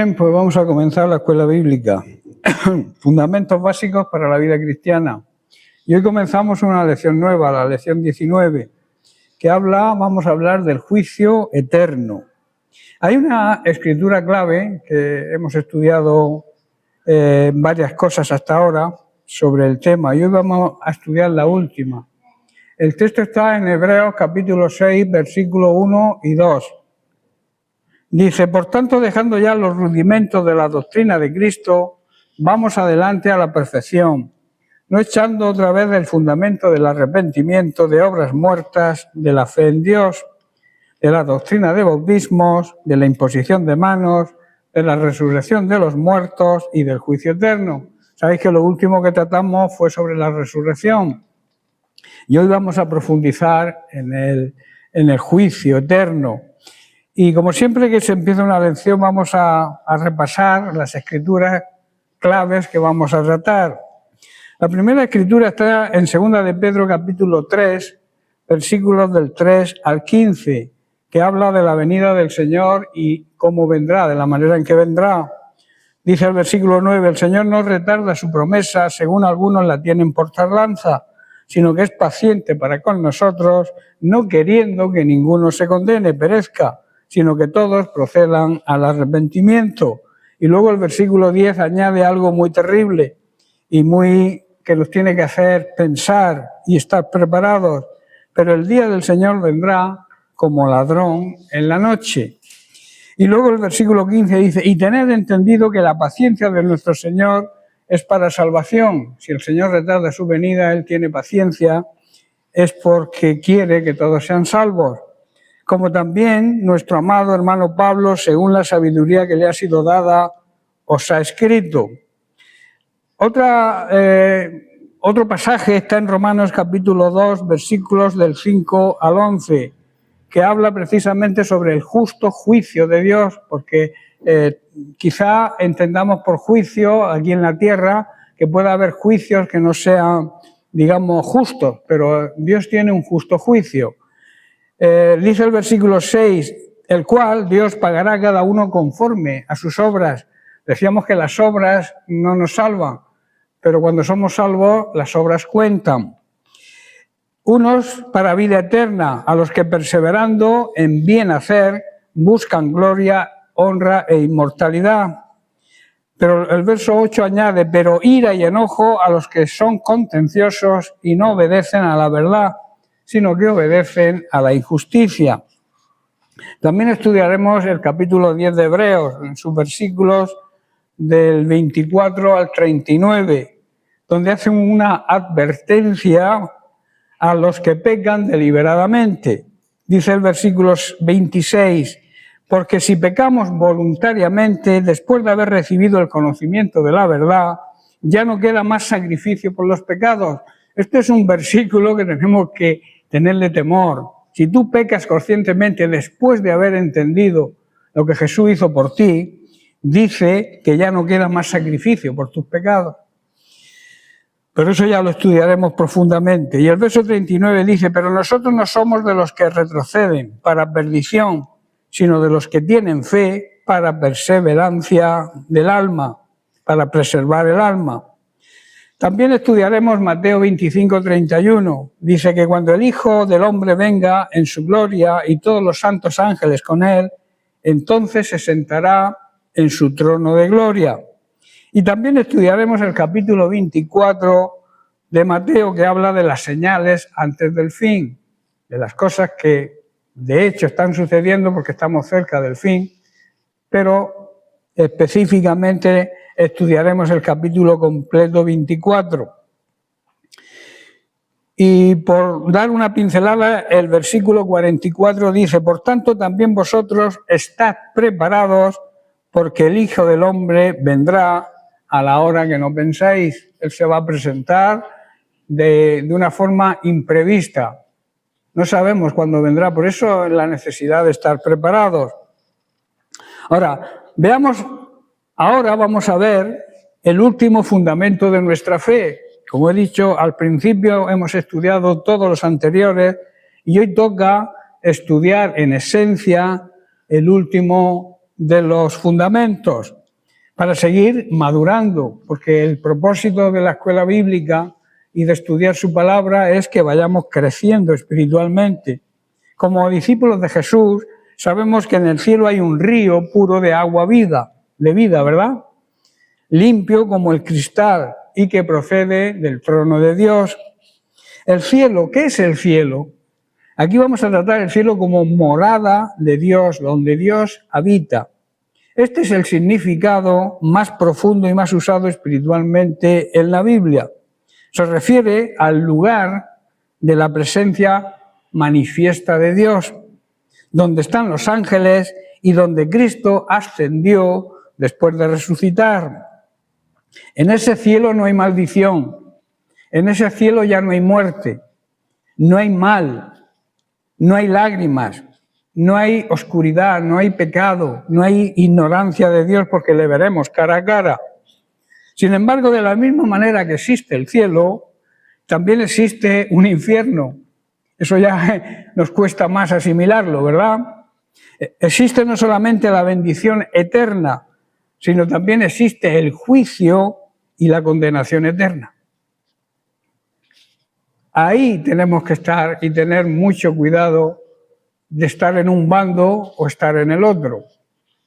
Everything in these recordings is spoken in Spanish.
Bien, pues vamos a comenzar la escuela bíblica. Fundamentos básicos para la vida cristiana. Y hoy comenzamos una lección nueva, la lección 19, que vamos a hablar del juicio eterno. Hay una escritura clave que hemos estudiado varias cosas hasta ahora sobre el tema, y hoy vamos a estudiar la última. El texto está en Hebreos capítulo 6, versículos 1 y 2. Dice, por tanto, dejando ya los rudimentos de la doctrina de Cristo, vamos adelante a la perfección, no echando otra vez el fundamento del arrepentimiento, de obras muertas, de la fe en Dios, de la doctrina de bautismos, de la imposición de manos, de la resurrección de los muertos y del juicio eterno. Sabéis que lo último que tratamos fue sobre la resurrección. Y hoy vamos a profundizar en el juicio eterno. Y como siempre que se empieza una lección vamos a repasar las escrituras claves que vamos a tratar. La primera escritura está en 2 de Pedro capítulo 3, versículos del 3 al 15, que habla de la venida del Señor y cómo vendrá, de la manera en que vendrá. Dice el versículo 9, el Señor no retarda su promesa, según algunos la tienen por tardanza, sino que es paciente para con nosotros, no queriendo que ninguno se condene, perezca, sino que todos procedan al arrepentimiento. Y luego el versículo 10 añade algo muy terrible y que nos tiene que hacer pensar y estar preparados. Pero el día del Señor vendrá como ladrón en la noche. Y luego el versículo 15 dice, y tened entendido que la paciencia de nuestro Señor es para salvación. Si el Señor retarda su venida, Él tiene paciencia, es porque quiere que todos sean salvos. Como también nuestro amado hermano Pablo, según la sabiduría que le ha sido dada, os ha escrito. Otro pasaje está en Romanos capítulo 2, versículos del 5 al 11, que habla precisamente sobre el justo juicio de Dios, porque quizá entendamos por juicio aquí en la tierra que pueda haber juicios que no sean, digamos, justos, pero Dios tiene un justo juicio. Dice el versículo 6, el cual Dios pagará a cada uno conforme a sus obras. Decíamos que las obras no nos salvan, pero cuando somos salvos, las obras cuentan. Unos para vida eterna, a los que perseverando en bien hacer, buscan gloria, honra e inmortalidad. Pero el verso 8 añade, pero ira y enojo a los que son contenciosos y no obedecen a la verdad, sino que obedecen a la injusticia. También estudiaremos el capítulo 10 de Hebreos, en sus versículos del 24 al 39, donde hacen una advertencia a los que pecan deliberadamente. Dice el versículo 26, porque si pecamos voluntariamente, después de haber recibido el conocimiento de la verdad, ya no queda más sacrificio por los pecados. Este es un versículo que tenemos que tenerle temor. Si tú pecas conscientemente después de haber entendido lo que Jesús hizo por ti, dice que ya no queda más sacrificio por tus pecados. Pero eso ya lo estudiaremos profundamente. Y el verso 39 dice, pero nosotros no somos de los que retroceden para perdición, sino de los que tienen fe para perseverancia del alma, para preservar el alma. También estudiaremos Mateo 25, 31. Dice que cuando el Hijo del Hombre venga en su gloria y todos los santos ángeles con él, entonces se sentará en su trono de gloria. Y también estudiaremos el capítulo 24 de Mateo, que habla de las señales antes del fin, de las cosas que de hecho están sucediendo porque estamos cerca del fin, pero específicamente estudiaremos el capítulo completo 24. Y por dar una pincelada, el versículo 44 dice, por tanto también vosotros estad preparados, porque el Hijo del Hombre vendrá a la hora que no pensáis. Él se va a presentar de una forma imprevista. No sabemos cuándo vendrá, por eso es la necesidad de estar preparados. Ahora vamos a ver el último fundamento de nuestra fe. Como he dicho, al principio hemos estudiado todos los anteriores y hoy toca estudiar en esencia el último de los fundamentos para seguir madurando, porque el propósito de la escuela bíblica y de estudiar su palabra es que vayamos creciendo espiritualmente. Como discípulos de Jesús, sabemos que en el cielo hay un río puro de agua de vida, ¿verdad? Limpio como el cristal y que procede del trono de Dios. El cielo, ¿qué es el cielo? Aquí vamos a tratar el cielo como morada de Dios, donde Dios habita. Este es el significado más profundo y más usado espiritualmente en la Biblia. Se refiere al lugar de la presencia manifiesta de Dios, donde están los ángeles y donde Cristo ascendió después de resucitar. En ese cielo no hay maldición, en ese cielo ya no hay muerte, no hay mal, no hay lágrimas, no hay oscuridad, no hay pecado, no hay ignorancia de Dios porque le veremos cara a cara. Sin embargo, de la misma manera que existe el cielo, también existe un infierno. Eso ya nos cuesta más asimilarlo, ¿verdad? Existe no solamente la bendición eterna, sino también existe el juicio y la condenación eterna. Ahí tenemos que estar y tener mucho cuidado de estar en un bando o estar en el otro.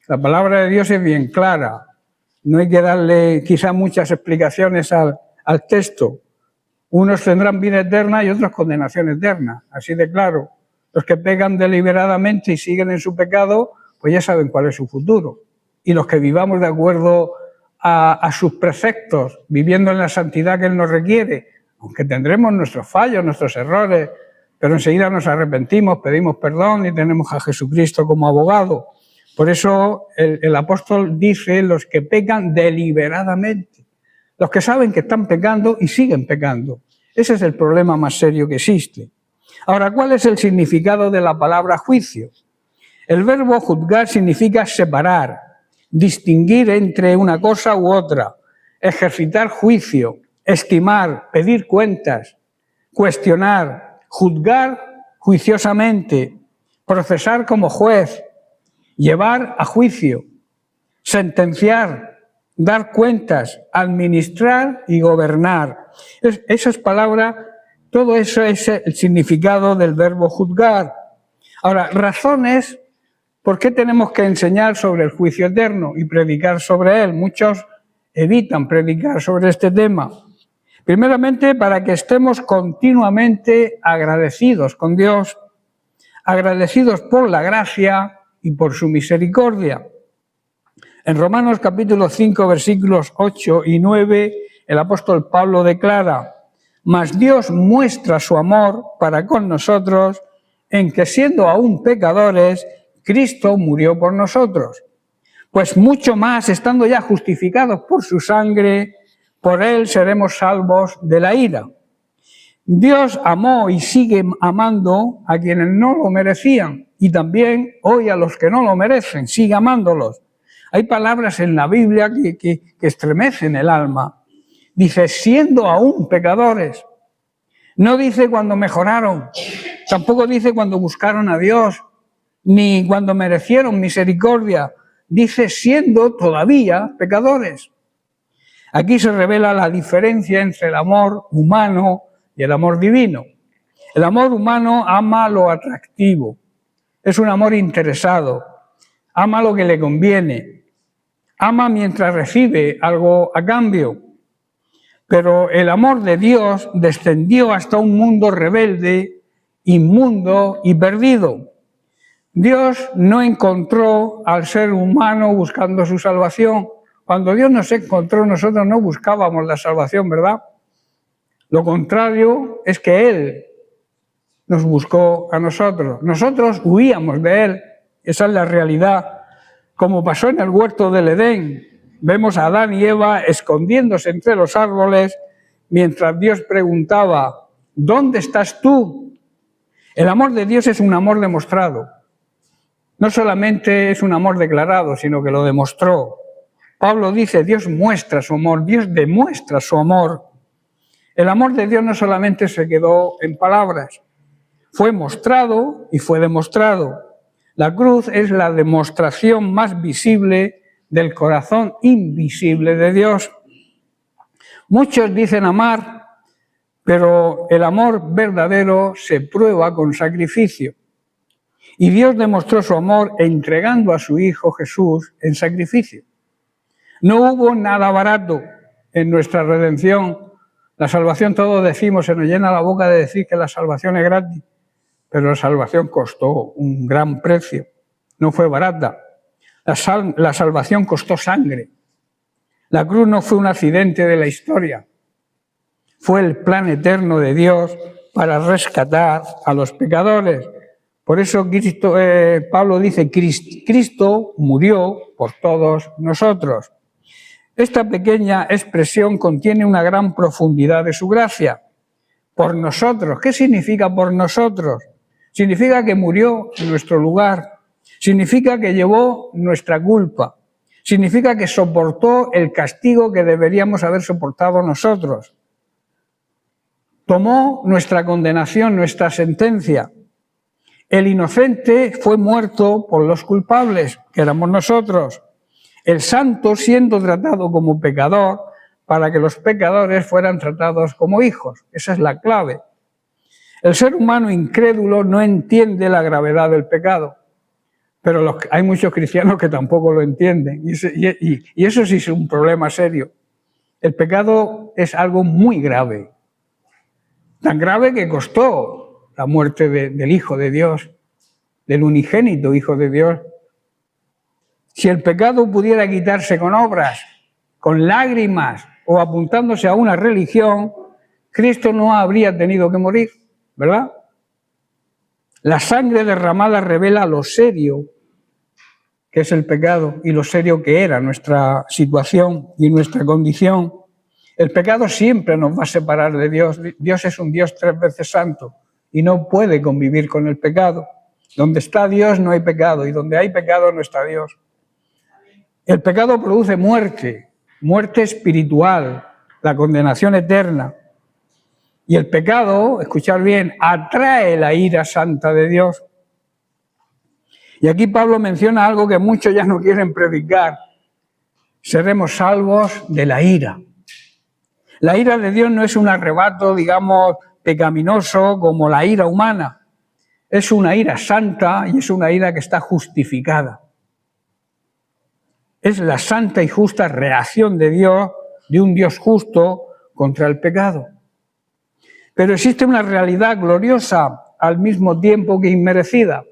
La palabra de Dios es bien clara. No hay que darle quizá muchas explicaciones al texto. Unos tendrán vida eterna y otros condenación eterna, así de claro. Los que pecan deliberadamente y siguen en su pecado, pues ya saben cuál es su futuro. Y los que vivamos de acuerdo a sus preceptos, viviendo en la santidad que Él nos requiere, aunque tendremos nuestros fallos, nuestros errores, pero enseguida nos arrepentimos, pedimos perdón y tenemos a Jesucristo como abogado. Por eso el apóstol dice los que pecan deliberadamente, los que saben que están pecando y siguen pecando. Ese es el problema más serio que existe. Ahora, ¿cuál es el significado de la palabra juicio? El verbo juzgar significa separar, distinguir entre una cosa u otra, ejercitar juicio, estimar, pedir cuentas, cuestionar, juzgar juiciosamente, procesar como juez, llevar a juicio, sentenciar, dar cuentas, administrar y gobernar. Esas palabras, todo eso es el significado del verbo juzgar. Ahora, razones por qué tenemos que enseñar sobre el juicio eterno y predicar sobre él. Muchos evitan predicar sobre este tema. Primeramente, para que estemos continuamente agradecidos con Dios, agradecidos por la gracia y por su misericordia. En Romanos capítulo 5, versículos 8 y 9, el apóstol Pablo declara: «Mas Dios muestra su amor para con nosotros en que, siendo aún pecadores, Cristo murió por nosotros. Pues mucho más, estando ya justificados por su sangre, por Él seremos salvos de la ira». Dios amó y sigue amando a quienes no lo merecían y también hoy a los que no lo merecen, sigue amándolos. Hay palabras en la Biblia que estremecen el alma. Dice, siendo aún pecadores. No dice cuando mejoraron, tampoco dice cuando buscaron a Dios, ni cuando merecieron misericordia. Dice siendo todavía pecadores. Aquí se revela la diferencia entre el amor humano y el amor divino. El amor humano ama lo atractivo, es un amor interesado, ama lo que le conviene, ama mientras recibe algo a cambio. Pero el amor de Dios descendió hasta un mundo rebelde, inmundo y perdido. Dios no encontró al ser humano buscando su salvación. Cuando Dios nos encontró, nosotros no buscábamos la salvación, ¿verdad? Lo contrario es que Él nos buscó a nosotros. Nosotros huíamos de Él. Esa es la realidad. Como pasó en el huerto del Edén, vemos a Adán y Eva escondiéndose entre los árboles mientras Dios preguntaba, ¿dónde estás tú? El amor de Dios es un amor demostrado. No solamente es un amor declarado, sino que lo demostró. Pablo dice, Dios muestra su amor, Dios demuestra su amor. El amor de Dios no solamente se quedó en palabras, fue mostrado y fue demostrado. La cruz es la demostración más visible del corazón invisible de Dios. Muchos dicen amar, pero el amor verdadero se prueba con sacrificio. Y Dios demostró su amor entregando a su Hijo Jesús en sacrificio. No hubo nada barato en nuestra redención. La salvación, todos decimos, se nos llena la boca de decir que la salvación es gratis, pero la salvación costó un gran precio, no fue barata. La salvación costó sangre. La cruz no fue un accidente de la historia, fue el plan eterno de Dios para rescatar a los pecadores. Por eso Pablo dice, Cristo murió por todos nosotros. Esta pequeña expresión contiene una gran profundidad de su gracia. Por nosotros. ¿Qué significa por nosotros? Significa que murió en nuestro lugar. Significa que llevó nuestra culpa. Significa que soportó el castigo que deberíamos haber soportado nosotros. Tomó nuestra condenación, nuestra sentencia. El inocente fue muerto por los culpables, que éramos nosotros. El santo siendo tratado como pecador para que los pecadores fueran tratados como hijos. Esa es la clave. El ser humano incrédulo no entiende la gravedad del pecado, pero hay muchos cristianos que tampoco lo entienden, y eso sí es un problema serio. El pecado es algo muy grave, tan grave que costó la muerte del Hijo de Dios, del unigénito Hijo de Dios. Si el pecado pudiera quitarse con obras, con lágrimas o apuntándose a una religión, Cristo no habría tenido que morir, ¿verdad? La sangre derramada revela lo serio que es el pecado y lo serio que era nuestra situación y nuestra condición. El pecado siempre nos va a separar de Dios. Dios es un Dios 3 veces santo y no puede convivir con el pecado. Donde está Dios no hay pecado y donde hay pecado no está Dios. El pecado produce muerte, muerte espiritual, la condenación eterna. Y el pecado, escuchad bien, atrae la ira santa de Dios. Y aquí Pablo menciona algo que muchos ya no quieren predicar. Seremos salvos de la ira. La ira de Dios no es un arrebato, digamos, pecaminoso como la ira humana. Es una ira santa y es una ira que está justificada. Es la santa y justa reacción de Dios, de un Dios justo, contra el pecado. Pero existe una realidad gloriosa al mismo tiempo que inmerecida.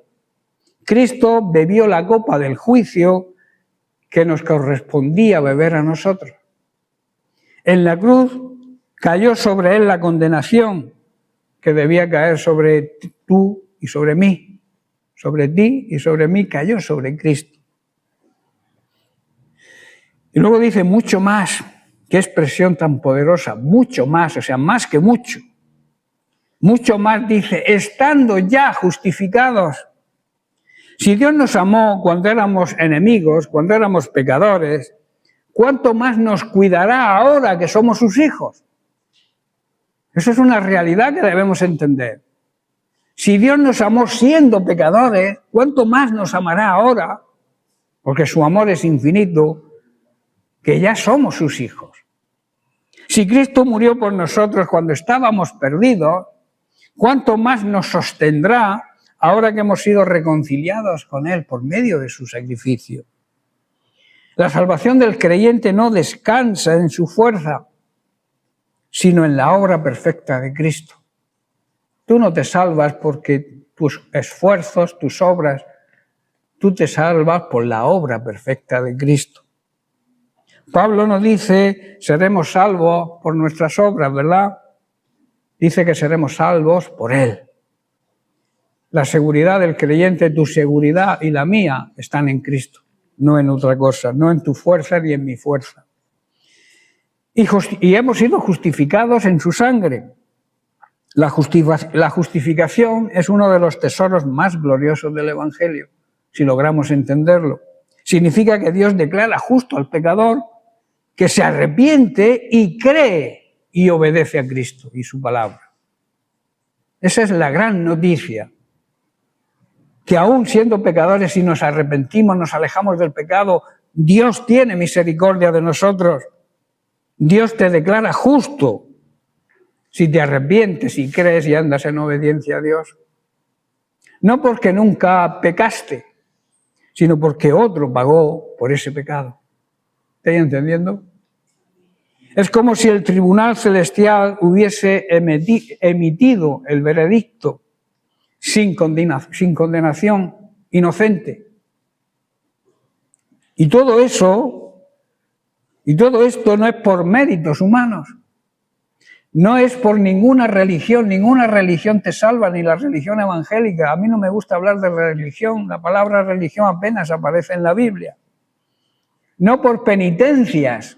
Cristo bebió la copa del juicio que nos correspondía beber a nosotros. En la cruz cayó sobre él la condenación que debía caer sobre tú y sobre mí. Sobre ti y sobre mí cayó sobre Cristo. Y luego dice mucho más. Qué expresión tan poderosa, mucho más, o sea, más que mucho. Mucho más dice, estando ya justificados. Si Dios nos amó cuando éramos enemigos, cuando éramos pecadores, ¿cuánto más nos cuidará ahora que somos sus hijos? Eso es una realidad que debemos entender. Si Dios nos amó siendo pecadores, ¿cuánto más nos amará ahora? Porque su amor es infinito, que ya somos sus hijos. Si Cristo murió por nosotros cuando estábamos perdidos, ¿cuánto más nos sostendrá ahora que hemos sido reconciliados con Él por medio de su sacrificio? La salvación del creyente no descansa en su fuerza, sino en la obra perfecta de Cristo. Tú no te salvas porque tus esfuerzos, tus obras, tú te salvas por la obra perfecta de Cristo. Pablo nos dice, seremos salvos por nuestras obras, ¿verdad? Dice que seremos salvos por Él. La seguridad del creyente, tu seguridad y la mía están en Cristo, no en otra cosa, no en tu fuerza ni en mi fuerza. Y hemos sido justificados en su sangre. La justificación es uno de los tesoros más gloriosos del Evangelio, si logramos entenderlo. Significa que Dios declara justo al pecador que se arrepiente y cree y obedece a Cristo y su palabra. Esa es la gran noticia. que aún siendo pecadores, si nos arrepentimos, nos alejamos del pecado, Dios tiene misericordia de nosotros. Dios te declara justo si te arrepientes y crees y andas en obediencia a Dios. No porque nunca pecaste, sino porque otro pagó por ese pecado. ¿Estáis entendiendo? Es como si el tribunal celestial hubiese emitido el veredicto sin condenación, inocente. Y todo esto no es por méritos humanos. No es por ninguna religión te salva, ni la religión evangélica. A mí no me gusta hablar de religión, la palabra religión apenas aparece en la Biblia. No por penitencias,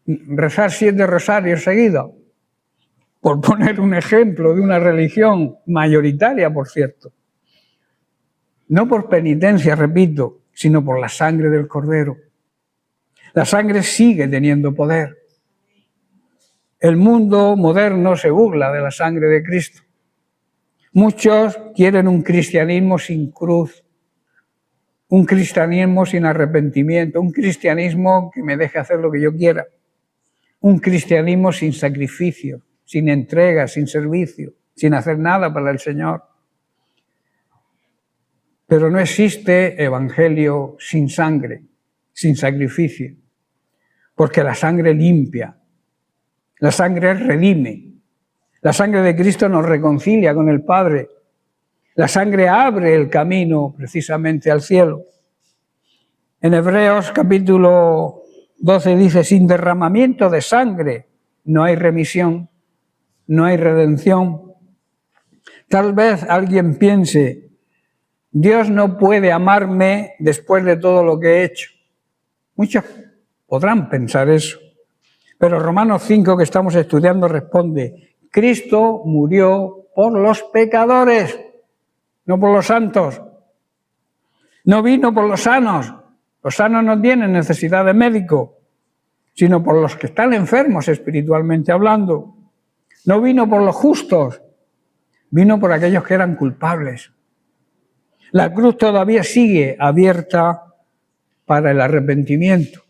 rezar 7 rosarios seguidos, por poner un ejemplo de una religión mayoritaria, por cierto. No por penitencia, repito, sino por la sangre del Cordero. La sangre sigue teniendo poder. El mundo moderno se burla de la sangre de Cristo. Muchos quieren un cristianismo sin cruz, un cristianismo sin arrepentimiento, un cristianismo que me deje hacer lo que yo quiera, un cristianismo sin sacrificio, sin entrega, sin servicio, sin hacer nada para el Señor. Pero no existe evangelio sin sangre, sin sacrificio, porque la sangre limpia. La sangre redime. La sangre de Cristo nos reconcilia con el Padre. La sangre abre el camino precisamente al cielo. En Hebreos capítulo 12 dice, sin derramamiento de sangre no hay remisión, no hay redención. Tal vez alguien piense, Dios no puede amarme después de todo lo que he hecho. Muchos podrán pensar eso. Pero Romanos 5, que estamos estudiando, responde, Cristo murió por los pecadores, no por los santos. No vino por los sanos. Los sanos no tienen necesidad de médico, sino por los que están enfermos espiritualmente hablando. No vino por los justos, vino por aquellos que eran culpables. La cruz todavía sigue abierta para el arrepentimiento.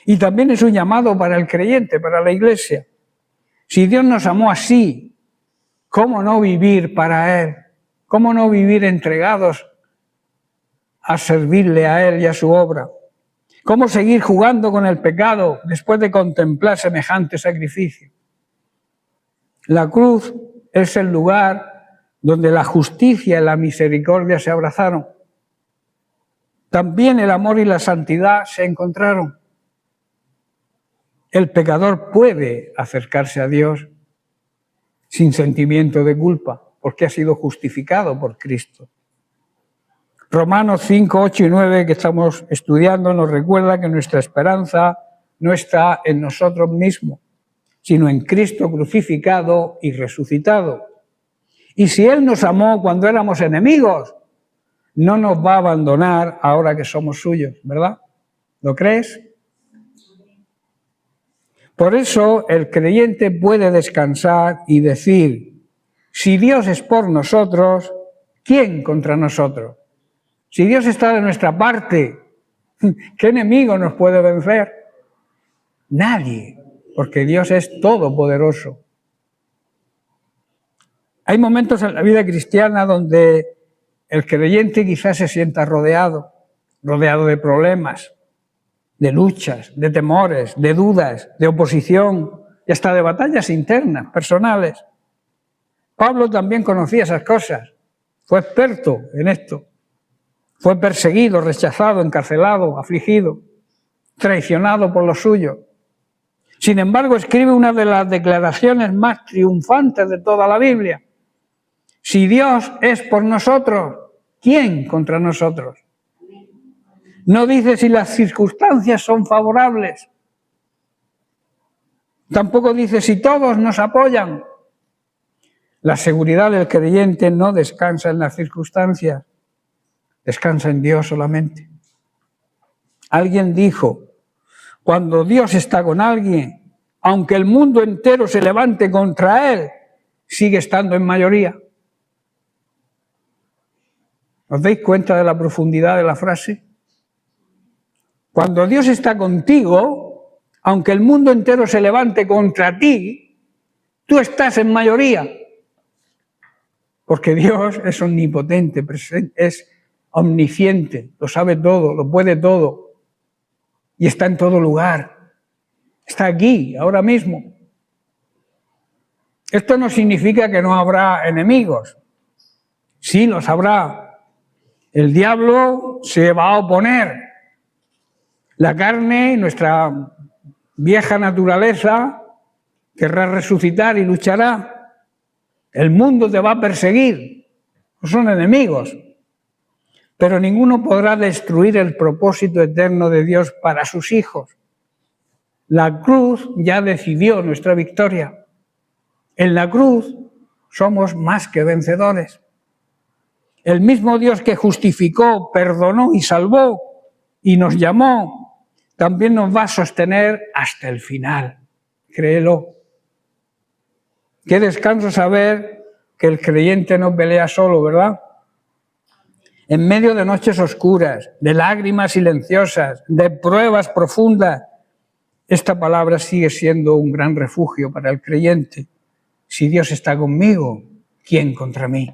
Y también es un llamado para el creyente, para la Iglesia. Si Dios nos amó así, ¿cómo no vivir para Él? ¿Cómo no vivir entregados a servirle a Él y a su obra? ¿Cómo seguir jugando con el pecado después de contemplar semejante sacrificio? La cruz es el lugar donde la justicia y la misericordia se abrazaron. También el amor y la santidad se encontraron. El pecador puede acercarse a Dios sin sentimiento de culpa, porque ha sido justificado por Cristo. Romanos 5, 8 y 9, que estamos estudiando, nos recuerda que nuestra esperanza no está en nosotros mismos, sino en Cristo crucificado y resucitado. Y si Él nos amó cuando éramos enemigos, no nos va a abandonar ahora que somos suyos, ¿verdad? ¿Lo crees? Por eso el creyente puede descansar y decir, si Dios es por nosotros, ¿quién contra nosotros? Si Dios está de nuestra parte, ¿qué enemigo nos puede vencer? Nadie, porque Dios es todopoderoso. Hay momentos en la vida cristiana donde el creyente quizás se sienta rodeado de problemas, de luchas, de temores, de dudas, de oposición y hasta de batallas internas, personales. Pablo también conocía esas cosas, fue experto en esto. Fue perseguido, rechazado, encarcelado, afligido, traicionado por los suyos. Sin embargo, escribe una de las declaraciones más triunfantes de toda la Biblia. Si Dios es por nosotros, ¿quién contra nosotros? No dice si las circunstancias son favorables. Tampoco dice si todos nos apoyan. La seguridad del creyente no descansa en las circunstancias, descansa en Dios solamente. Alguien dijo, cuando Dios está con alguien, aunque el mundo entero se levante contra él, sigue estando en mayoría. ¿Os dais cuenta de la profundidad de la frase? Cuando Dios está contigo, aunque el mundo entero se levante contra ti, tú estás en mayoría. Porque Dios es omnipotente, es omnisciente, lo sabe todo, lo puede todo. Y está en todo lugar. Está aquí, ahora mismo. Esto no significa que no habrá enemigos. Sí, los habrá. El diablo se va a oponer. La carne, nuestra vieja naturaleza, querrá resucitar y luchará. El mundo te va a perseguir. Son enemigos. Pero ninguno podrá destruir el propósito eterno de Dios para sus hijos. La cruz ya decidió nuestra victoria. En la cruz somos más que vencedores. El mismo Dios que justificó, perdonó y salvó y nos llamó, también nos va a sostener hasta el final. Créelo. Qué descanso saber que el creyente no pelea solo, ¿verdad? En medio de noches oscuras, de lágrimas silenciosas, de pruebas profundas, esta palabra sigue siendo un gran refugio para el creyente. Si Dios está conmigo, ¿quién contra mí?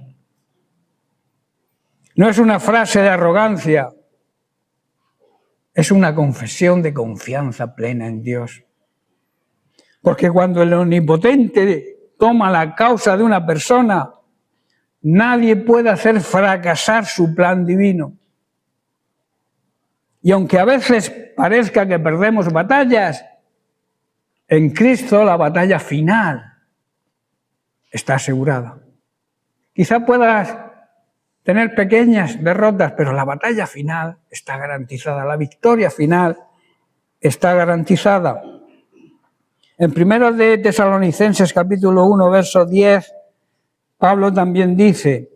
No es una frase de arrogancia, es una confesión de confianza plena en Dios. Porque cuando el omnipotente toma la causa de una persona, nadie puede hacer fracasar su plan divino. Y aunque a veces parezca que perdemos batallas, en Cristo la batalla final está asegurada. Quizá puedas tener pequeñas derrotas, pero la batalla final está garantizada, la victoria final está garantizada. En 1 de Tesalonicenses capítulo 1, verso 10, Pablo también dice: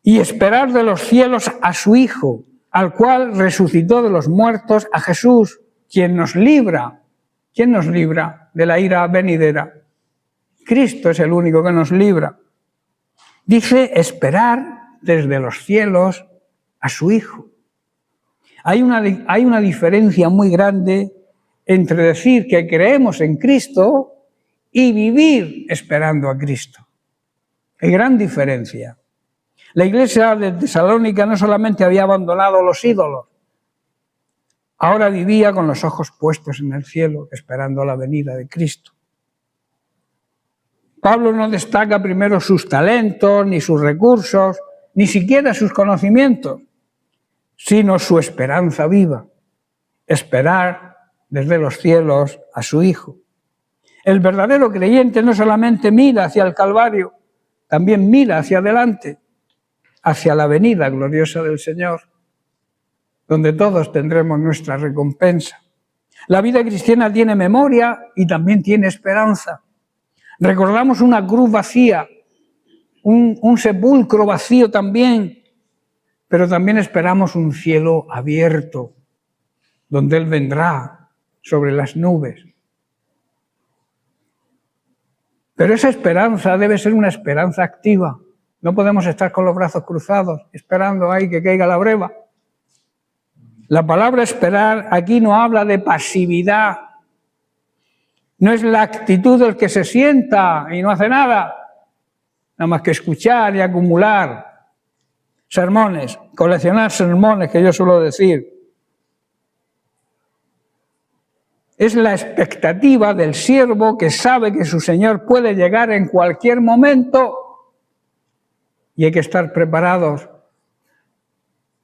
y esperar de los cielos a su Hijo, al cual resucitó de los muertos, a Jesús, quien nos libra. ¿Quién nos libra de la ira venidera? Cristo es el único que nos libra. Dice esperar desde los cielos a su Hijo. Hay una diferencia muy grande entre decir que creemos en Cristo y vivir esperando a Cristo. Hay gran diferencia. La iglesia de Tesalónica no solamente había abandonado los ídolos, ahora vivía con los ojos puestos en el cielo, esperando la venida de Cristo. Pablo no destaca primero sus talentos, ni sus recursos, ni siquiera sus conocimientos, sino su esperanza viva, esperar desde los cielos a su Hijo. El verdadero creyente no solamente mira hacia el Calvario, también mira hacia adelante, hacia la venida gloriosa del Señor, donde todos tendremos nuestra recompensa. La vida cristiana tiene memoria y también tiene esperanza. Recordamos una cruz vacía, un sepulcro vacío también, pero también esperamos un cielo abierto, donde Él vendrá sobre las nubes. Pero esa esperanza debe ser una esperanza activa. No podemos estar con los brazos cruzados, esperando ahí que caiga la breva. La palabra esperar aquí no habla de pasividad. No es la actitud del que se sienta y no hace nada más que escuchar y acumular sermones, coleccionar sermones, que yo suelo decir. Es la expectativa del siervo que sabe que su Señor puede llegar en cualquier momento y hay que estar preparados.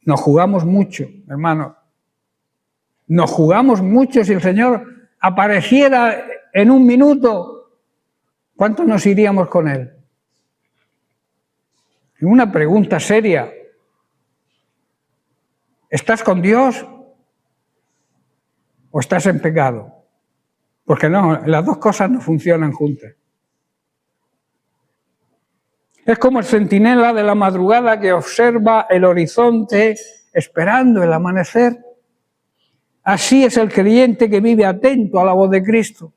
Nos jugamos mucho, hermanos. Nos jugamos mucho. Si el Señor apareciera en un minuto, ¿cuántos nos iríamos con Él? Una pregunta seria. ¿Estás con Dios o estás en pecado? Porque no, las dos cosas no funcionan juntas. Es como el centinela de la madrugada que observa el horizonte esperando el amanecer. Así es el creyente que vive atento a la voz de Cristo.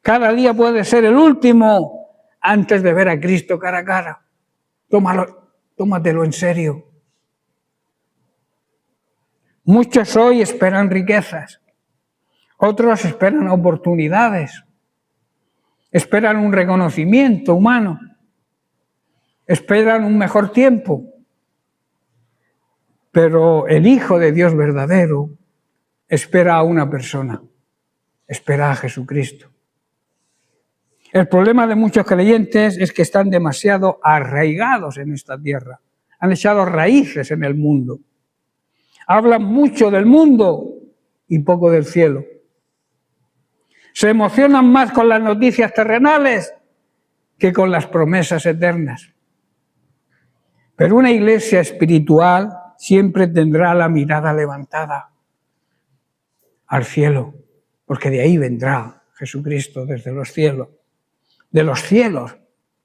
Cada día puede ser el último antes de ver a Cristo cara a cara. tómatelo en serio. Muchos hoy esperan riquezas, otros esperan oportunidades, esperan un reconocimiento humano, esperan un mejor tiempo. Pero el Hijo de Dios verdadero espera a una persona, espera a Jesucristo. El problema de muchos creyentes es que están demasiado arraigados en esta tierra, han echado raíces en el mundo. Hablan mucho del mundo y poco del cielo. Se emocionan más con las noticias terrenales que con las promesas eternas. Pero una iglesia espiritual siempre tendrá la mirada levantada al cielo, porque de ahí vendrá Jesucristo desde los cielos. De los cielos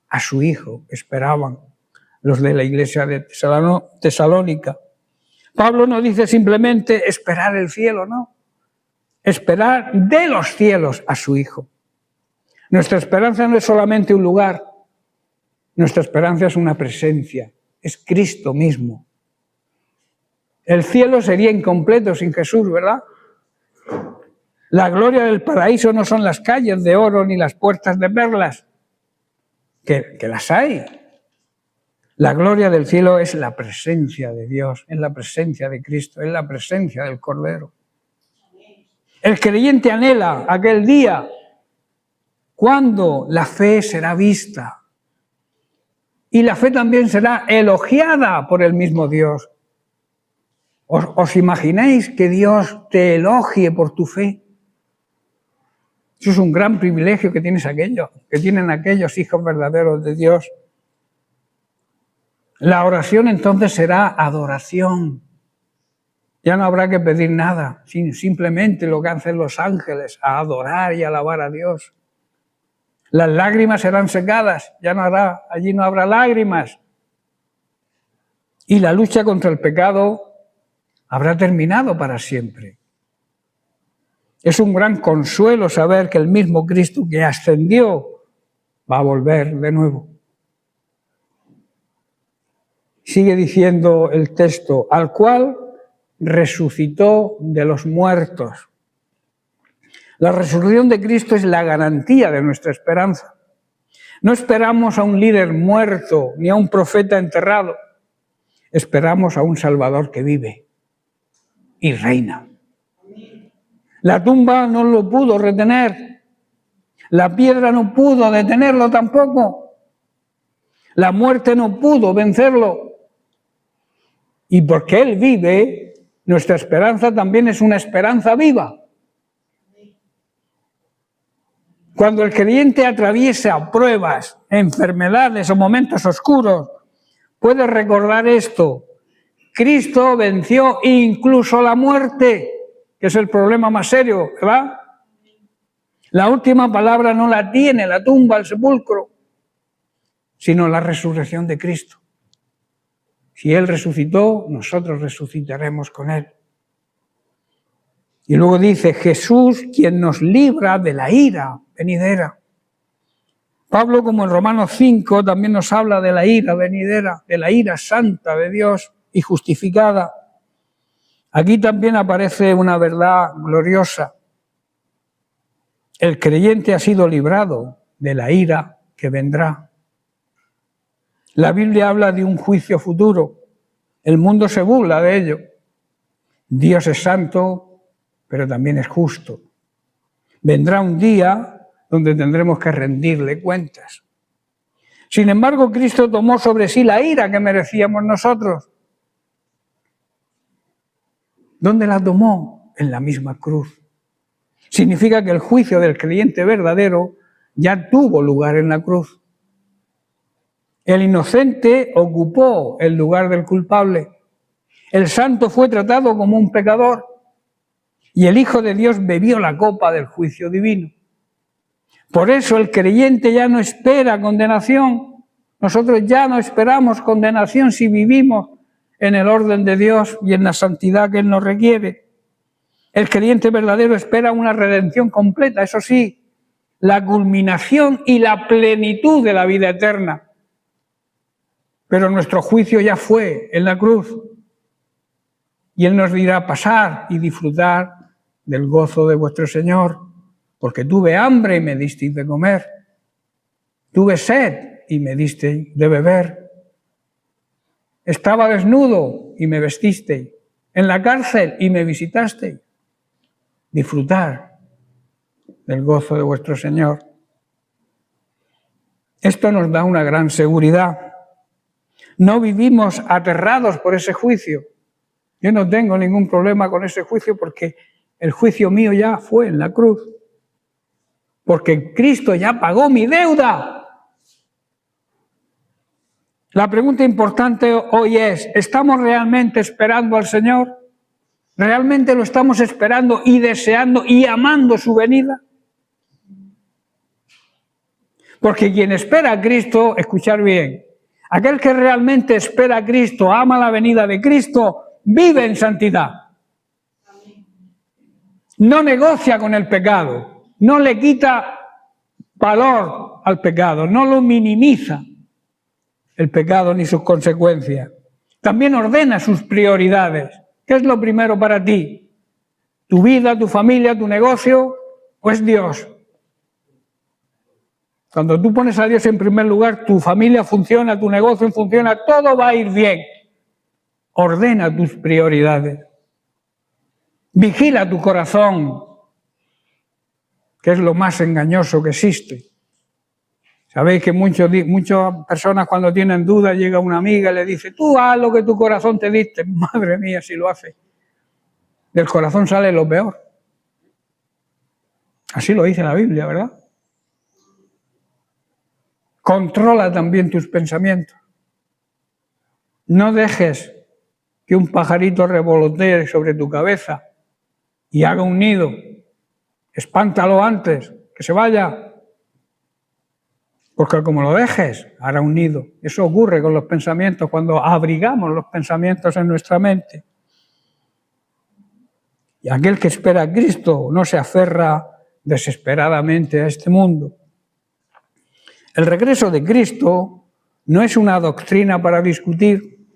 a su Hijo esperaban los de la iglesia de Tesalónica. Pablo no dice simplemente esperar el cielo, no. Esperar de los cielos a su Hijo. Nuestra esperanza no es solamente un lugar, nuestra esperanza es una presencia, es Cristo mismo. El cielo sería incompleto sin Jesús, ¿verdad? La gloria del paraíso no son las calles de oro ni las puertas de perlas, que las hay. La gloria del cielo es la presencia de Dios, es la presencia de Cristo, es la presencia del Cordero. El creyente anhela aquel día cuando la fe será vista y la fe también será elogiada por el mismo Dios. ¿Os imagináis que Dios te elogie por tu fe? Eso es un gran privilegio que tienen aquellos hijos verdaderos de Dios. La oración entonces será adoración. Ya no habrá que pedir nada, simplemente lo que hacen los ángeles, a adorar y alabar a Dios. Las lágrimas serán secadas, allí no habrá lágrimas. Y la lucha contra el pecado habrá terminado para siempre. Es un gran consuelo saber que el mismo Cristo que ascendió va a volver de nuevo. Sigue diciendo el texto, al cual resucitó de los muertos. La resurrección de Cristo es la garantía de nuestra esperanza. No esperamos a un líder muerto ni a un profeta enterrado. Esperamos a un Salvador que vive y reina. La tumba no lo pudo retener. La piedra no pudo detenerlo tampoco. La muerte no pudo vencerlo. Y porque Él vive, nuestra esperanza también es una esperanza viva. Cuando el creyente atraviesa pruebas, enfermedades o momentos oscuros, puede recordar esto. Cristo venció incluso la muerte, que es el problema más serio, ¿verdad? La última palabra no la tiene la tumba, el sepulcro, sino la resurrección de Cristo. Si Él resucitó, nosotros resucitaremos con Él. Y luego dice, Jesús, quien nos libra de la ira venidera. Pablo, como en Romanos 5, también nos habla de la ira venidera, de la ira santa de Dios y justificada. Aquí también aparece una verdad gloriosa. El creyente ha sido librado de la ira que vendrá. La Biblia habla de un juicio futuro. El mundo se burla de ello. Dios es santo, pero también es justo. Vendrá un día donde tendremos que rendirle cuentas. Sin embargo, Cristo tomó sobre sí la ira que merecíamos nosotros. ¿Dónde la tomó? En la misma cruz. Significa que el juicio del creyente verdadero ya tuvo lugar en la cruz. El inocente ocupó el lugar del culpable. El santo fue tratado como un pecador. Y el Hijo de Dios bebió la copa del juicio divino. Por eso el creyente ya no espera condenación. Nosotros ya no esperamos condenación si vivimos en el orden de Dios y en la santidad que Él nos requiere. El creyente verdadero espera una redención completa, eso sí, la culminación y la plenitud de la vida eterna. pero nuestro juicio ya fue en la cruz. Y Él nos dirá: pasar y disfrutar del gozo de vuestro Señor, porque tuve hambre y me disteis de comer, tuve sed y me disteis de beber, estaba desnudo y me vestisteis, en la cárcel y me visitasteis. Disfrutar del gozo de vuestro Señor. Esto nos da una gran seguridad. No vivimos aterrados por ese juicio. Yo no tengo ningún problema con ese juicio porque el juicio mío ya fue en la cruz. Porque Cristo ya pagó mi deuda. La pregunta importante hoy es: ¿estamos realmente esperando al Señor? ¿Realmente lo estamos esperando y deseando y amando su venida? Porque quien espera a Cristo, escuchar bien, aquel que realmente espera a Cristo, ama la venida de Cristo, vive en santidad. No negocia con el pecado, no le quita valor al pecado, no lo minimiza el pecado ni sus consecuencias. También ordena sus prioridades. ¿Qué es lo primero para ti? ¿Tu vida, tu familia, tu negocio o es Dios? Cuando tú pones a Dios en primer lugar, tu familia funciona, tu negocio funciona, todo va a ir bien. Ordena tus prioridades. Vigila tu corazón, que es lo más engañoso que existe. Sabéis que muchas personas cuando tienen dudas llega una amiga y le dice: tú haz lo que tu corazón te dicte. Madre mía, si lo hace. Del corazón sale lo peor. Así lo dice la Biblia, ¿verdad? Controla también tus pensamientos. No dejes que un pajarito revolotee sobre tu cabeza y haga un nido. Espántalo antes, que se vaya. Porque como lo dejes, hará un nido. Eso ocurre con los pensamientos cuando abrigamos los pensamientos en nuestra mente. Y aquel que espera a Cristo no se aferra desesperadamente a este mundo. El regreso de Cristo no es una doctrina para discutir,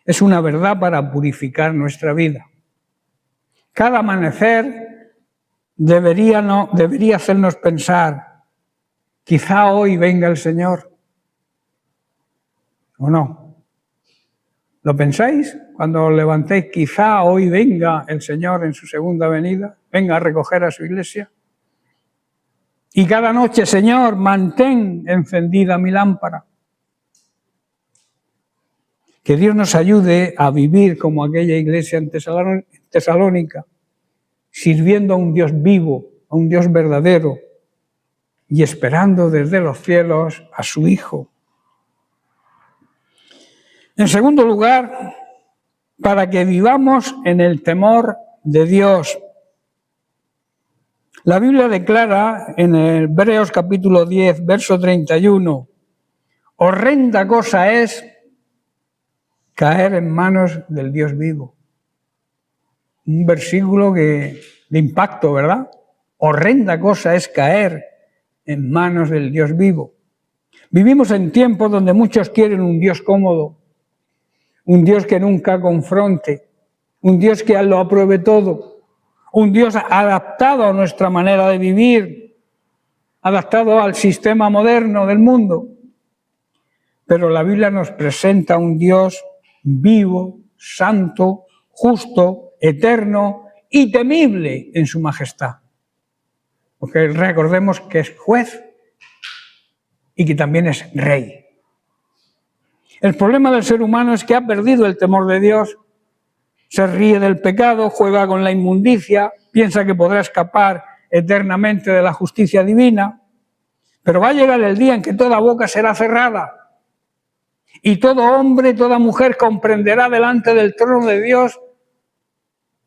es una verdad para purificar nuestra vida. Cada amanecer debería hacernos pensar: quizá hoy venga el Señor. ¿O no? ¿Lo pensáis? Cuando os levantéis, quizá hoy venga el Señor en su segunda venida, venga a recoger a su iglesia. Y cada noche: Señor, mantén encendida mi lámpara. Que Dios nos ayude a vivir como aquella iglesia en Tesalónica, sirviendo a un Dios vivo, a un Dios verdadero, y esperando desde los cielos a su Hijo. En segundo lugar, para que vivamos en el temor de Dios. La Biblia declara en Hebreos capítulo 10, verso 31, horrenda cosa es caer en manos del Dios vivo. Un versículo de impacto, ¿verdad? Horrenda cosa es caer en manos del Dios vivo. Vivimos en tiempos donde muchos quieren un Dios cómodo, un Dios que nunca confronte, un Dios que lo apruebe todo, un Dios adaptado a nuestra manera de vivir, adaptado al sistema moderno del mundo. Pero la Biblia nos presenta un Dios vivo, santo, justo, eterno y temible en su majestad. Porque recordemos que es juez y que también es rey. El problema del ser humano es que ha perdido el temor de Dios, se ríe del pecado, juega con la inmundicia, piensa que podrá escapar eternamente de la justicia divina, pero va a llegar el día en que toda boca será cerrada y todo hombre, toda mujer comprenderá delante del trono de Dios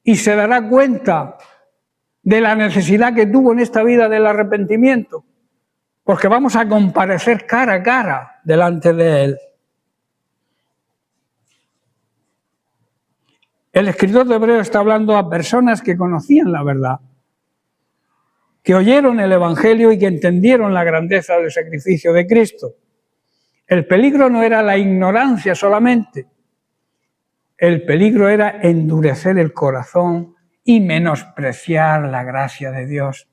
y se dará cuenta de la necesidad que tuvo en esta vida del arrepentimiento, porque vamos a comparecer cara a cara delante de Él. El escritor de Hebreos está hablando a personas que conocían la verdad, que oyeron el Evangelio y que entendieron la grandeza del sacrificio de Cristo. El peligro no era la ignorancia solamente. El peligro era endurecer el corazón y menospreciar la gracia de Dios.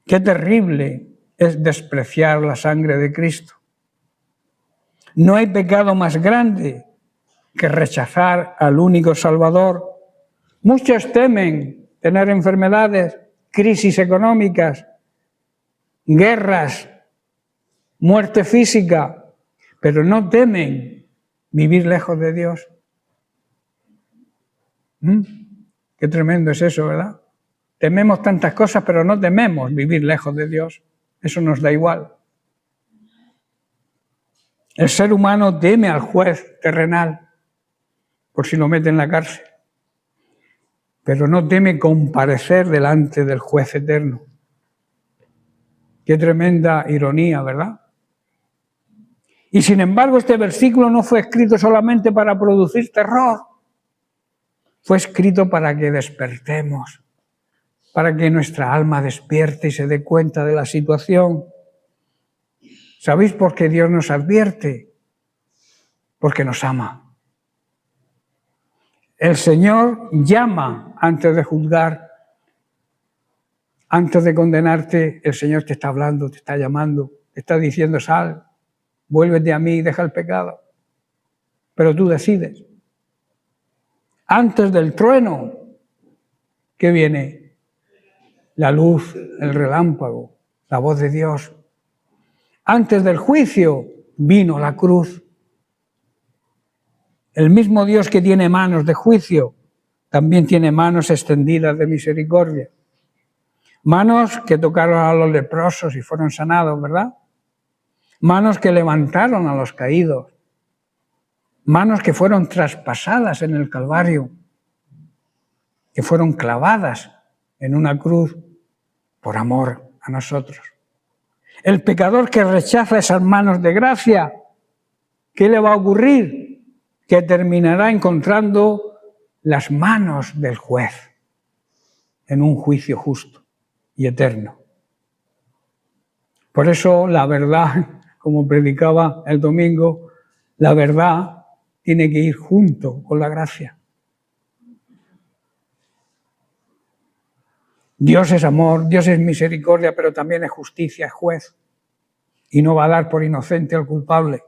Qué terrible es despreciar la sangre de Cristo. No hay pecado más grande que rechazar al único Salvador. Muchos temen tener enfermedades, crisis económicas, guerras, muerte física, pero no temen vivir lejos de Dios. Qué tremendo es eso, ¿verdad? Tememos tantas cosas, pero no tememos vivir lejos de Dios. Eso nos da igual. El ser humano teme al juez terrenal, por si lo mete en la cárcel, pero no teme comparecer delante del juez eterno. Qué tremenda ironía, ¿verdad? Y sin embargo, este versículo no fue escrito solamente para producir terror, fue escrito para que despertemos, para que nuestra alma despierte y se dé cuenta de la situación. ¿Sabéis por qué Dios nos advierte? Porque nos ama. El Señor llama antes de juzgar, antes de condenarte. El Señor te está hablando, te está llamando, te está diciendo: sal, vuélvete a mí, deja el pecado. Pero tú decides. Antes del trueno, ¿qué viene? La luz, el relámpago, la voz de Dios. Antes del juicio vino la cruz. El mismo Dios que tiene manos de juicio, también tiene manos extendidas de misericordia. Manos que tocaron a los leprosos y fueron sanados, ¿verdad? Manos que levantaron a los caídos. Manos que fueron traspasadas en el Calvario, que fueron clavadas en una cruz por amor a nosotros. El pecador que rechaza esas manos de gracia, ¿qué le va a ocurrir? Que terminará encontrando las manos del juez en un juicio justo y eterno. Por eso la verdad, como predicaba el domingo, la verdad tiene que ir junto con la gracia. Dios es amor, Dios es misericordia, pero también es justicia, es juez. Y no va a dar por inocente al culpable.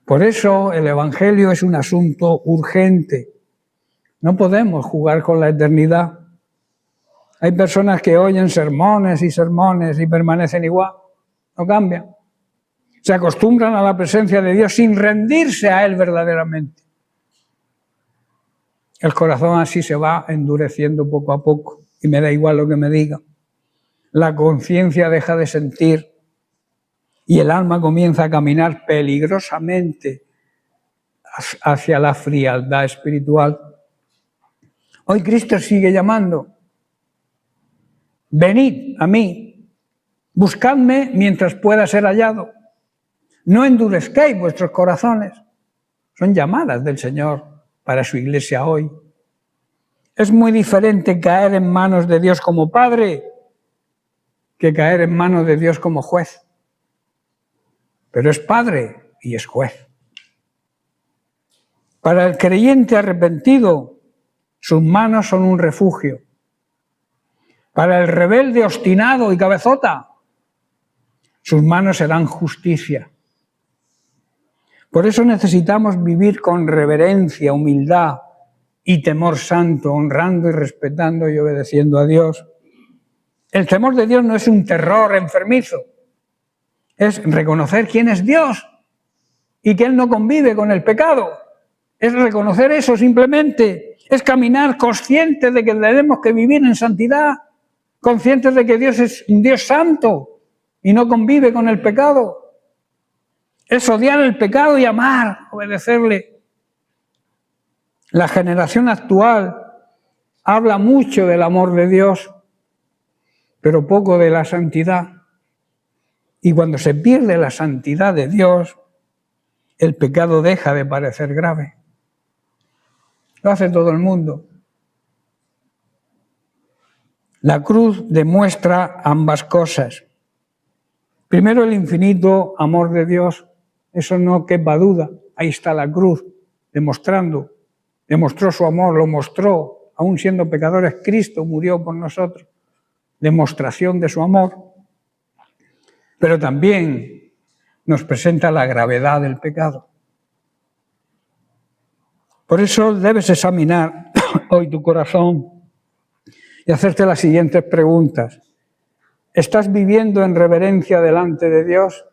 Por eso el Evangelio es un asunto urgente. No podemos jugar con la eternidad. Hay personas que oyen sermones y permanecen igual, no cambian. Se acostumbran a la presencia de Dios sin rendirse a Él verdaderamente. El corazón así se va endureciendo poco a poco y me da igual lo que me diga. La conciencia deja de sentir y el alma comienza a caminar peligrosamente hacia la frialdad espiritual. Hoy Cristo sigue llamando: venid a mí, buscadme mientras pueda ser hallado. No endurezcáis vuestros corazones. Son llamadas del Señor para su iglesia hoy. Es muy diferente caer en manos de Dios como Padre que caer en manos de Dios como juez. Pero es Padre y es juez. Para el creyente arrepentido, sus manos son un refugio. Para el rebelde obstinado y cabezota, sus manos serán justicia. Por eso necesitamos vivir con reverencia, humildad y temor santo, honrando y respetando y obedeciendo a Dios. El temor de Dios no es un terror enfermizo, es reconocer quién es Dios y que Él no convive con el pecado. Es reconocer eso simplemente, es caminar conscientes de que tenemos que vivir en santidad, conscientes de que Dios es un Dios santo y no convive con el pecado. Es odiar el pecado y amar, obedecerle. La generación actual habla mucho del amor de Dios, pero poco de la santidad. Y cuando se pierde la santidad de Dios, el pecado deja de parecer grave. Lo hace todo el mundo. La cruz demuestra ambas cosas. Primero, el infinito amor de Dios, eso no quepa duda. Ahí está la cruz, demostró su amor, lo mostró, aún siendo pecadores, Cristo murió por nosotros, demostración de su amor. Pero también nos presenta la gravedad del pecado. Por eso debes examinar hoy tu corazón y hacerte las siguientes preguntas. ¿Estás viviendo en reverencia delante de Dios?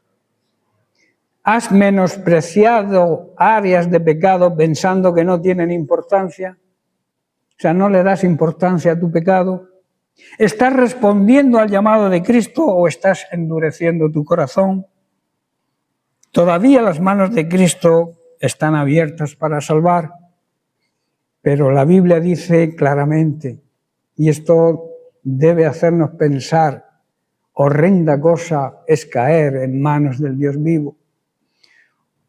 ¿Has menospreciado áreas de pecado pensando que no tienen importancia? O sea, ¿no le das importancia a tu pecado? ¿Estás respondiendo al llamado de Cristo o estás endureciendo tu corazón? Todavía las manos de Cristo están abiertas para salvar, pero la Biblia dice claramente, y esto debe hacernos pensar, horrenda cosa es caer en manos del Dios vivo.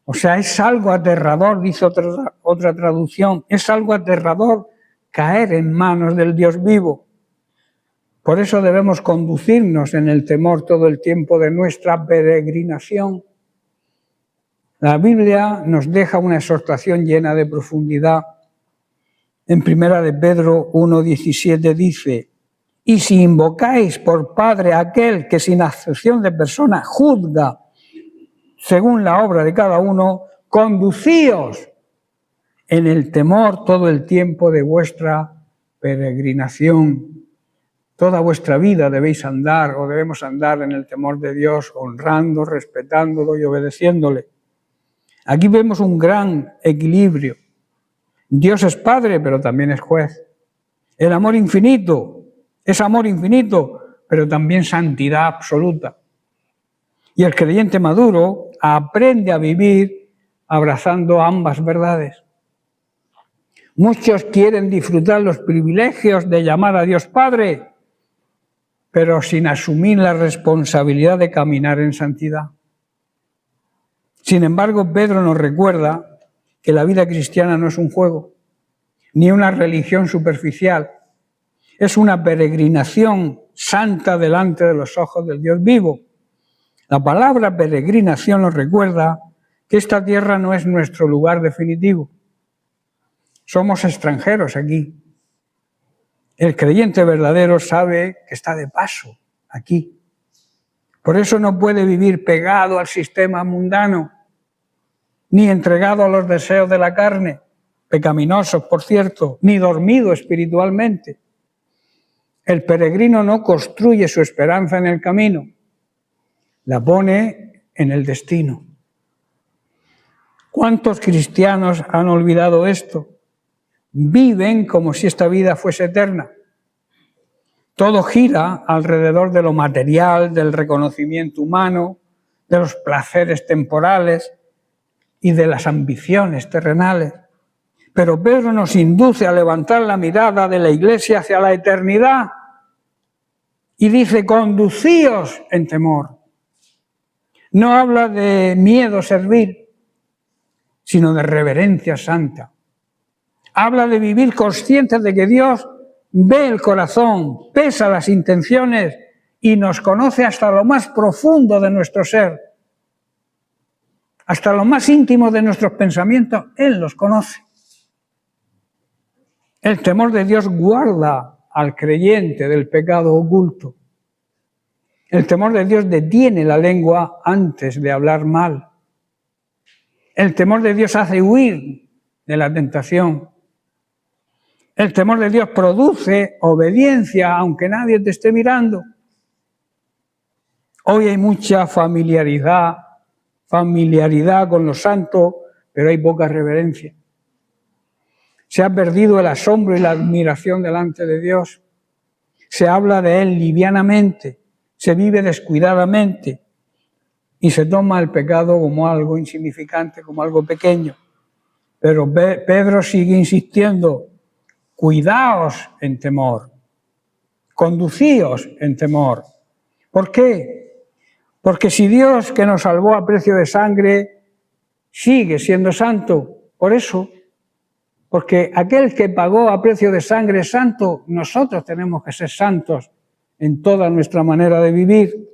O sea, es algo aterrador, dice otra traducción, es algo aterrador caer en manos del Dios vivo. Por eso debemos conducirnos en el temor todo el tiempo de nuestra peregrinación. La Biblia nos deja una exhortación llena de profundidad. En 1 de Pedro 1:17 dice: y si invocáis por Padre a aquel que sin acepción de persona juzga según la obra de cada uno, conducíos en el temor todo el tiempo de vuestra peregrinación. Toda vuestra vida debéis andar o debemos andar en el temor de Dios, honrando, respetándolo y obedeciéndole. Aquí vemos un gran equilibrio. Dios es Padre, pero también es juez. El amor infinito es amor infinito, pero también santidad absoluta. Y el creyente maduro aprende a vivir abrazando ambas verdades. Muchos quieren disfrutar los privilegios de llamar a Dios Padre, pero sin asumir la responsabilidad de caminar en santidad. Sin embargo, Pedro nos recuerda que la vida cristiana no es un juego, ni una religión superficial. Es una peregrinación santa delante de los ojos del Dios vivo. La palabra peregrinación nos recuerda que esta tierra no es nuestro lugar definitivo. Somos extranjeros aquí. El creyente verdadero sabe que está de paso aquí. Por eso no puede vivir pegado al sistema mundano, ni entregado a los deseos de la carne, pecaminosos, por cierto, ni dormido espiritualmente. El peregrino no construye su esperanza en el camino, la pone en el destino. ¿Cuántos cristianos han olvidado esto? Viven como si esta vida fuese eterna. Todo gira alrededor de lo material, del reconocimiento humano, de los placeres temporales y de las ambiciones terrenales. Pero Pedro nos induce a levantar la mirada de la Iglesia hacia la eternidad y dice: conducíos en temor. No habla de miedo servil, sino de reverencia santa. Habla de vivir conscientes de que Dios ve el corazón, pesa las intenciones y nos conoce hasta lo más profundo de nuestro ser. Hasta lo más íntimo de nuestros pensamientos, Él los conoce. El temor de Dios guarda al creyente del pecado oculto. El temor de Dios detiene la lengua antes de hablar mal. El temor de Dios hace huir de la tentación. El temor de Dios produce obediencia aunque nadie te esté mirando. Hoy hay mucha familiaridad con los santos, pero hay poca reverencia. Se ha perdido el asombro y la admiración delante de Dios. Se habla de Él livianamente, se vive descuidadamente y se toma el pecado como algo insignificante, como algo pequeño. Pero Pedro sigue insistiendo: cuidaos en temor, conducíos en temor. ¿Por qué? Porque si Dios, que nos salvó a precio de sangre, sigue siendo santo, por eso, porque aquel que pagó a precio de sangre es santo, nosotros tenemos que ser santos en toda nuestra manera de vivir.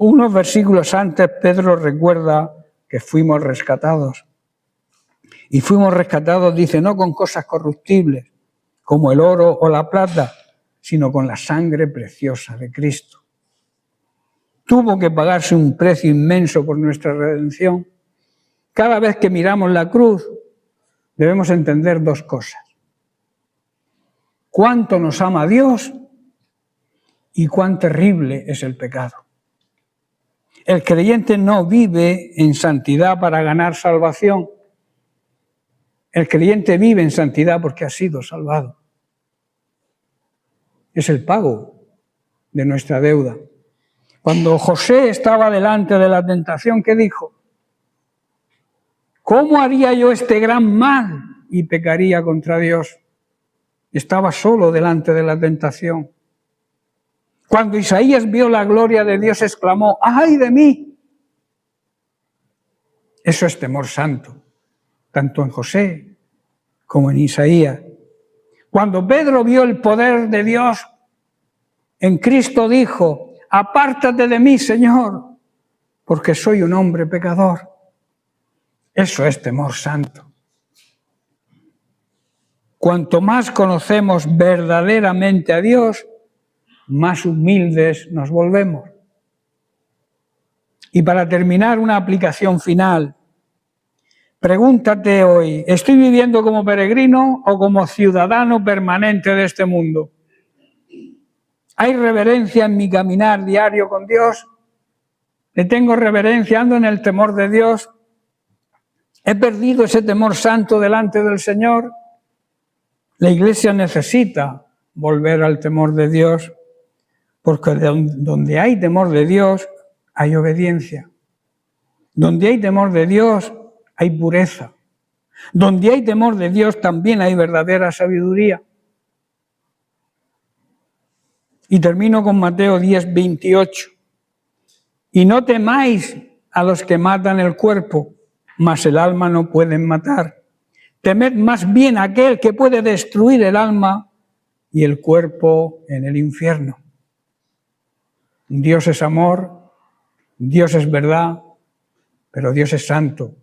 Unos versículos antes, Pedro recuerda que fuimos rescatados. Y fuimos rescatados, dice, no con cosas corruptibles, como el oro o la plata, sino con la sangre preciosa de Cristo. Tuvo que pagarse un precio inmenso por nuestra redención. Cada vez que miramos la cruz, debemos entender dos cosas. Cuánto nos ama Dios y cuán terrible es el pecado. El creyente no vive en santidad para ganar salvación. El creyente vive en santidad porque ha sido salvado. Es el pago de nuestra deuda. Cuando José estaba delante de la tentación, ¿qué dijo? ¿Cómo haría yo este gran mal y pecaría contra Dios? Estaba solo delante de la tentación. Cuando Isaías vio la gloria de Dios, exclamó, ¡ay de mí! Eso es temor santo, tanto en José como en Isaías. Cuando Pedro vio el poder de Dios en Cristo, dijo, apártate de mí, Señor, porque soy un hombre pecador. Eso es temor santo. Cuanto más conocemos verdaderamente a Dios, más humildes nos volvemos. Y para terminar, una aplicación final. Pregúntate hoy, ¿estoy viviendo como peregrino o como ciudadano permanente de este mundo? ¿Hay reverencia en mi caminar diario con Dios? ¿Le tengo reverencia? ¿Ando en el temor de Dios? ¿He perdido ese temor santo delante del Señor? La Iglesia necesita volver al temor de Dios, porque donde hay temor de Dios hay obediencia. Donde hay temor de Dios hay pureza. Donde hay temor de Dios también hay verdadera sabiduría. Y termino con Mateo 10, 28. Y no temáis a los que matan el cuerpo, mas el alma no pueden matar. Temed más bien a aquel que puede destruir el alma y el cuerpo en el infierno. Dios es amor, Dios es verdad, pero Dios es santo.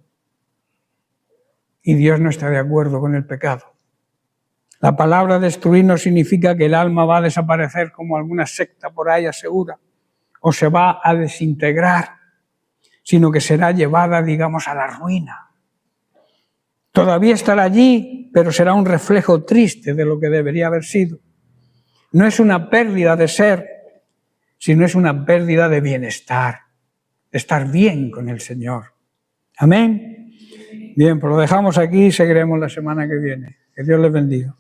Y Dios no está de acuerdo con el pecado. La palabra destruir no significa que el alma va a desaparecer como alguna secta por ahí asegura, o se va a desintegrar, sino que será llevada, digamos, a la ruina. Todavía estará allí, pero será un reflejo triste de lo que debería haber sido. No es una pérdida de ser, sino es una pérdida de bienestar, de estar bien con el Señor. Amén. Bien, pues lo dejamos aquí y seguiremos la semana que viene. Que Dios les bendiga.